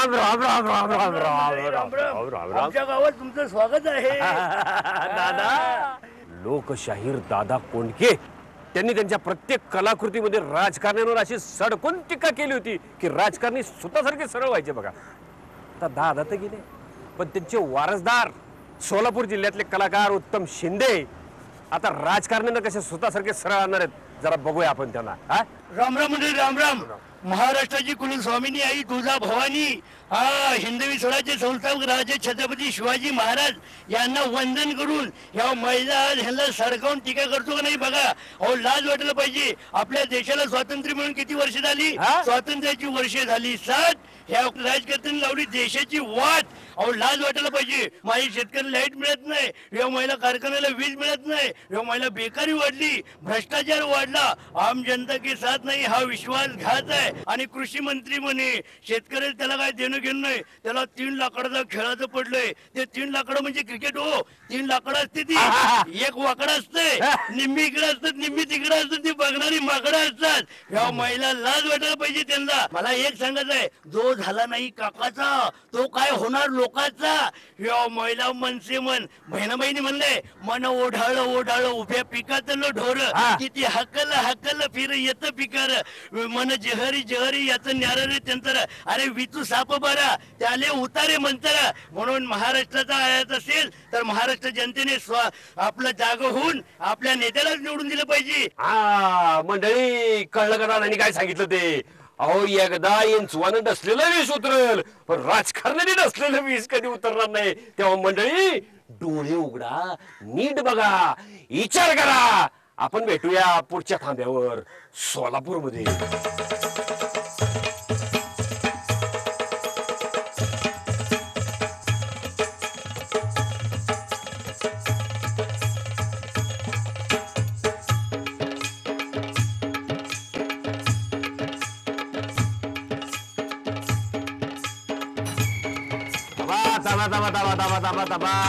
राम राम राम राम राम राम राम राम आमच्या गावात तुमचं स्वागत आहे दादा लोकशाहीर दादा कोंडके त्यांनी त्यांच्या प्रत्येक कलाकृतीमध्ये राजकारण्यांवर अशी सडकून टीका केली होती की राजकारणी स्वतःसारखे सरळ व्हायचे बघा. आता दादा तर गेले पण त्यांचे वारसदार सोलापूर जिल्ह्यातले कलाकार उत्तम शिंदे आता राजकारण्यांना कसे स्वतःसारखे सरळ आणणार आहेत जरा बघूया आपण त्यांना. राम राम म्हणजे राम राम. महाराष्ट्राची कुलस्वामिनी आई तुळजा भवानी हिंदवी स्वराज्य संस्थापक राजे छत्रपती शिवाजी महाराज यांना वंदन करून या महिला ह्यांना सडकावून टीका करतो का नाही बघा. अहो लाज वाटलं पाहिजे. आपल्या देशाला स्वातंत्र्य मिळून किती वर्ष झाली? स्वातंत्र्याची वर्षे झाली 7. ह्या राजकारत्यांनी लावली देशाची वाट. अहो लाज वाटायला पाहिजे. माझी शेतकरी लाईट मिळत नाही, या महिला कारखान्याला वीज मिळत नाही, या महिला बेकारी वाढली, भ्रष्टाचार वाढला, आम जनता की साथ नाही हा विश्वासघात आहे. आणि कृषी मंत्री म्हणे शेतकऱ्याला त्याला काय देणं घेणं नाही, त्याला 3 लाकडाचं खेळाचं पडलंय. ते 3 लाकडं म्हणजे क्रिकेट हो. 3 लाकडं असते ती, एक वाकडं असते, निम्मी इकडे असतात निम्मी तिकडे असतात, ती बघणारी माकडं असतात. या महिला लाज वाटायला पाहिजे त्यांना. मला एक सांगायचं आहे, जो झाला नाही काकाचा तो काय होणार लोकांचा. या महिला मनसे मन बहिणाबाईनी म्हणले मन ओढाळ ओढाळ उभ्या पिकातलं ढोर किती हक्कल हक्कल फिर येत पिकार मन जहरी जहरी याचं न्यार रे त्यांतर. अरे विचू साप बरा त्याले उतारे म्हणतारा. म्हणून महाराष्ट्राचा आयात असेल तर महाराष्ट्र जनतेने आपलं जाग होऊन आपल्या नेत्यालाच निवडून दिलं पाहिजे. मंडळी कळलं का दादांनी काय सांगितलं ते? अहो एकदा इंचवानं डसलेलं वीस उतरल पण राजकारणाने डसलेलं वीस कधी उतरणार नाही. तेव्हा मंडळी डोळे उघडा, नीट बघा, विचार करा. आपण भेटूया पुढच्या थांब्यावर सोलापूरमध्ये.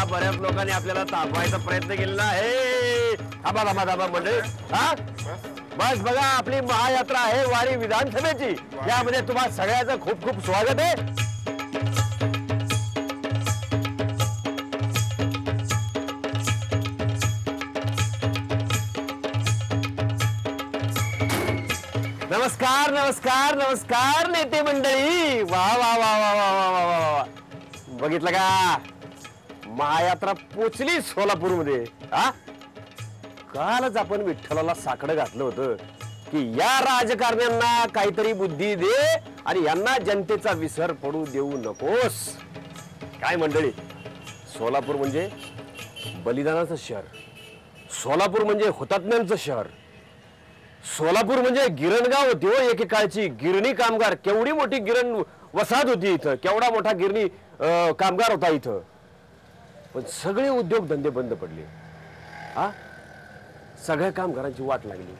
बऱ्याच लोकांनी आपल्याला तापवायचा प्रयत्न केलेला आहे. थांबा थांबा थांबा म्हणजे बस बघा आपली महायात्रा आहे वारी विधानसभेची. यामध्ये तुम्हा सगळ्याचं खूप खूप स्वागत आहे. नमस्कार नमस्कार नमस्कार नेते मंडळी. वा वा वा वा वा वा वा वा. बघितलं का महायात्रा पोचली सोलापूरमध्ये. कालच आपण विठ्ठलाला साकडं घातलं होतं की या राजकारण्यांना काहीतरी बुद्धी दे आणि यांना जनतेचा विसर पडू देऊ नकोस. काय मंडळी, सोलापूर म्हणजे बलिदानाचं शहर, सोलापूर म्हणजे हुतात्म्यांचं शहर, सोलापूर म्हणजे गिरणगाव होती हो एकेकाळची. गिरणी कामगार, केवढी मोठी गिरण वसाहत होती इथं, केवढा मोठा गिरणी कामगार होता इथं. पण सगळे उद्योग धंदे बंद पडले. सगळ्या कामगारांची वाट लागली,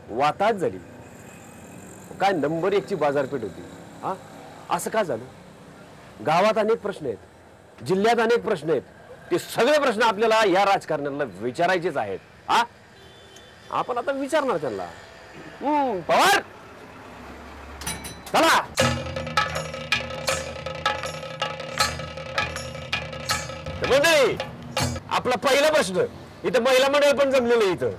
वाताहत झाली. काय नंबर 1ची बाजारपेठ होती. असं का झालं? गावात अनेक प्रश्न आहेत, जिल्ह्यात अनेक प्रश्न आहेत. ते सगळे प्रश्न आपल्याला या राजकारण्यांना विचारायचेच आहेत. आपण आता विचारणार त्यांना. पवार चला. मंडळी आपला पहिला प्रश्न इथं महिला मंडळ पण जमलेलं इथं.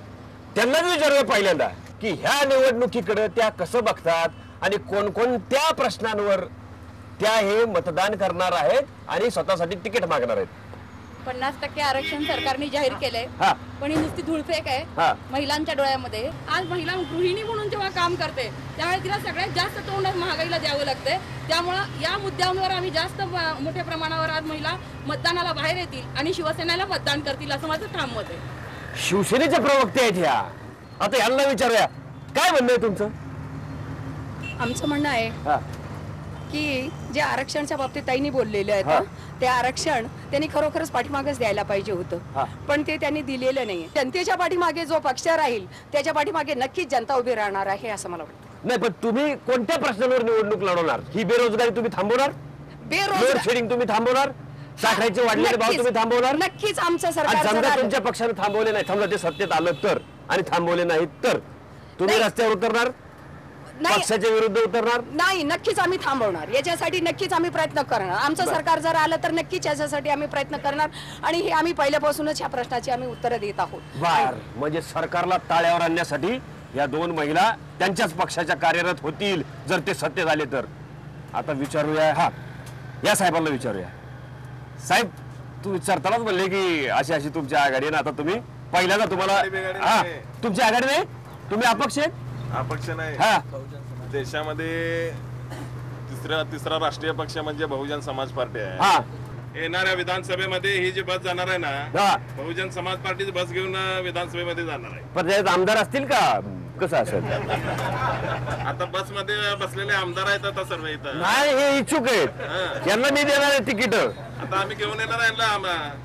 त्यांनाच विचारूया पहिल्यांदा की ह्या निवडणुकीकडे त्या कसं बघतात आणि कोणकोणत्या प्रश्नांवर त्या हे मतदान करणार आहेत आणि स्वतःसाठी तिकीट मागणार आहेत. 50% आरक्षण सरकारने जाहीर केलंय पण ही नुसती धुळफेक आहे महिलांच्या डोळ्यामध्ये. आज महिला गृहिणी म्हणून जेव्हा काम करते त्यावेळेस तिला सगळ्यात जास्त तोंड महागाईला द्यावं लागतंय. त्यामुळं या मुद्द्यांवर आम्ही जास्त मोठ्या प्रमाणावर आज महिला मतदानाला बाहेर येतील आणि शिवसेनेला मतदान करतील असं माझं ठाम मत आहे. शिवसेनेचे प्रवक्ते आहेत ह्या. आता यांना विचारूया काय म्हणणं आहे तुमचं? आमचं म्हणणं आहे की जे आरक्षणच्या बाबतीत ताईंनी बोललेले आहेत ते आरक्षण त्यांनी खरोखरच पाठीमागेच द्यायला पाहिजे होतं, पण ते त्यांनी दिलेलं नाही. जनतेच्या पाठीमागे जो पक्ष राहील त्याच्या पाठीमागे नक्कीच जनता उभी राहणार आहे असं मला वाटतं. नाही पण तुम्ही कोणत्या प्रश्नांवर निवडणूक लढवणार? ही बेरोजगारी तुम्ही थांबवणार? लोड शेडिंग तुम्ही थांबवणार? साखरेचे वाढलेले भाव तुम्ही थांबवणार? नक्कीच आमचं सरकार. समजा तुमच्या पक्षाने थांबवले नाही, समजा ते सत्तेत आलं तर आणि थांबवले नाहीत तर तुम्ही रस्त्यावर उतरणार? नाही. पक्षाच्या विरुद्ध उतरणार नाही, नक्कीच आम्ही थांबवणार. याच्यासाठी नक्कीच आम्ही प्रयत्न करणार. आमचं सरकार जर आलं तर नक्कीच याच्यासाठी आम्ही प्रयत्न करणार आणि हे आम्ही पहिल्यापासूनच ह्या प्रश्नाची आम्ही उत्तरं देत आहोत. बर, म्हणजे सरकारला ताळ्यावर आणण्यासाठी या 2 महिला त्यांच्याच पक्षाच्या कार्यरत होतील जर ते सत्य झाले तर. आता विचारूया, हा या साहेबांना विचारूया. साहेब, तू विचारतानाच म्हणले की अशी अशी तुमची आघाडी आहे ना, आता तुम्ही पहिल्यांदा तुम्हाला हा तुमची आघाडी नाही, तुम्ही अपक्ष आहेत. अपक्ष नाही, हा देशामध्ये तिसरा राष्ट्रीय पक्ष म्हणजे बहुजन समाज पार्टी आहे. हा येणाऱ्या विधानसभेमध्ये ही जी बस जाणार आहे ना, हा. बहुजन समाज पार्टीची बस घेऊन विधानसभेमध्ये जाणार आहे. पण त्याच्यात आमदार असतील का, कसं असेल? आता बस मध्ये बसलेले आमदार आहेत आता सर्व इथं. नाही, हे इच्छुक आहेत, यांना मी देणार आहे तिकीट. आता आम्ही घेऊन येणार आहे.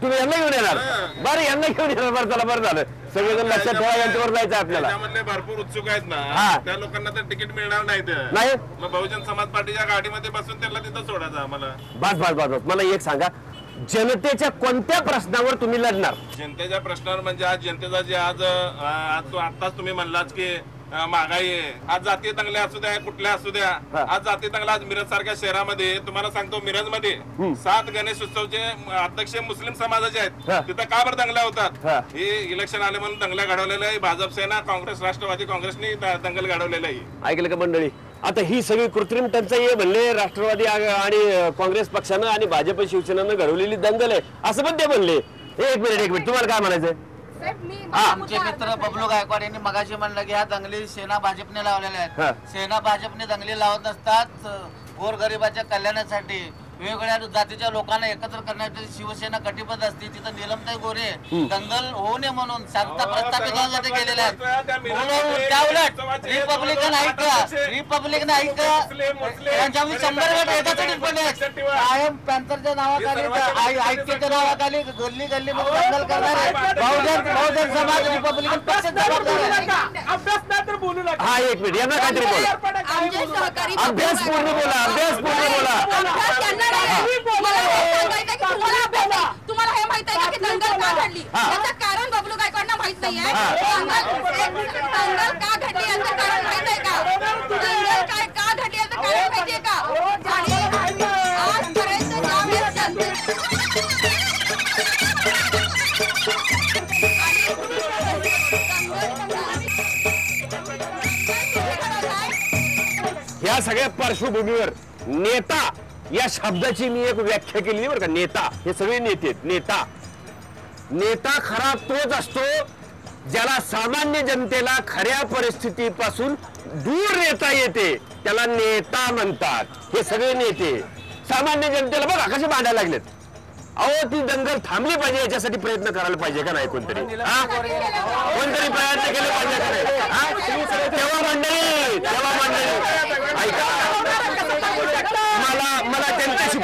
तुम्ही यांना घेऊन येणार? बरं, यांना घेऊन येणार. बरं, चला, बरं झालं. सगळेजण लक्षात ठेवा, यांच्यावर जायचं आपल्याला. त्यामधले भरपूर उत्सुक आहेत ना, हा. त्या लोकांना तर तिकीट मिळणार नाही. नाही? मग बहुजन समाज पार्टीच्या गाडीमध्ये बसून त्यांना तिथं सोडायचं आम्हाला. बस, मला एक सांगा, जनतेच्या कोणत्या प्रश्नावर तुम्ही लढणार? जनतेच्या प्रश्नावर म्हणजे आज जनतेचा जे आताच तुम्ही म्हणलाच की महागाई आहे, आज जातीय दंगले असू द्या, कुठल्या असू द्या, आज जातीय दंगला. आज मिरज सारख्या शहरामध्ये तुम्हाला सांगतो, मिरज मध्ये 7 गणेश उत्सवचे अध्यक्ष मुस्लिम समाजाचे आहेत. तिथं का बरं दंगल्या होतात? हे इलेक्शन आले म्हणून दंगल्या घडवलेल्या आहे. भाजप सेना, काँग्रेस, राष्ट्रवादी काँग्रेसने दंगल घडवलेला आहे. ऐकलं का मंडळी? आता ही सगळी कृत्रिम टंचाई आहे म्हणले राष्ट्रवादी आणि काँग्रेस पक्षानं आणि भाजप शिवसेनेनं घडवलेली दंगल आहे असं पण ते म्हणले. एक मिनिट, तुम्हाला काय म्हणायचंय? आमचे मित्र बबलू गायकवाड यांनी मगाशी म्हणलं की ह्या दंगली सेना भाजपने लावलेल्या आहेत. सेना भाजपने दंगली लावत नसतात, गोरगरिबाच्या कल्याणासाठी वेगवेगळ्या जातीच्या लोकांना एकत्र करण्यासाठी शिवसेना कटिबद्ध असते. तिथं नीलमताई गोरे दंगल होऊ नये म्हणून शांतता प्रस्थापित गेलेले आहेत. त्या उलट रिपब्लिकन त्यांच्यामध्ये 100 एकाचीच पडले आहेत. कायम पॅन्थरच्या नावाखाली, ऐक्याच्या नावाखाली गल्ली मध्ये दंगल करणारे बहुजन समाज रिपब्लिकन पक्ष जबाबदार आहे. हा, एक मिनिट, यांना काहीतरी बोला. अभ्यास पूर्ण बोला. तुम्हाला हे माहित आहे का की दंगल का घडली? याचं कारण बबलू गायकवाडना माहित नाहीये. दंगल का घडली याचं कारण माहित आहे का? दंगल का घडली याचं कारण माहितीये का? आणि आजपर्यंत या सगळ्या पार्श्वभूमीवर नेता या शब्दाची मी एक व्याख्या केली बरं का. नेता, हे सगळे नेते आहेत. नेता खरा तोच असतो ज्याला सामान्य जनतेला खऱ्या परिस्थितीपासून दूर नेता येते, त्याला नेता म्हणतात. हे सगळे नेते सामान्य जनतेला बघा कसे भांडायला लागलेत. अहो, ती दंगल थांबली पाहिजे, याच्यासाठी प्रयत्न करायला पाहिजे का नाही? कोणतरी कोणतरी प्रयत्न केले पाहिजे का नाही? तेव्हा मंडळी ऐका, मला त्यांच्याशी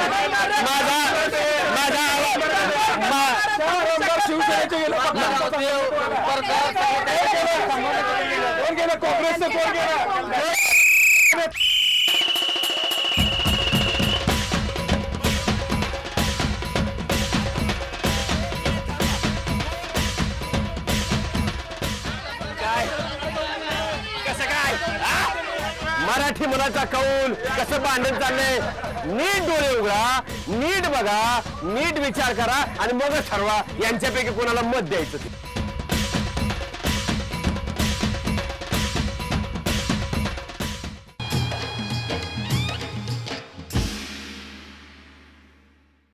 मराठी मनाचा कौल कसं भांडण चाललंय. नीट डोळे उघडा, नीट बघा, नीट विचार करा आणि मगच ठरवा यांच्यापैकी कोणाला मत द्यायचं ते.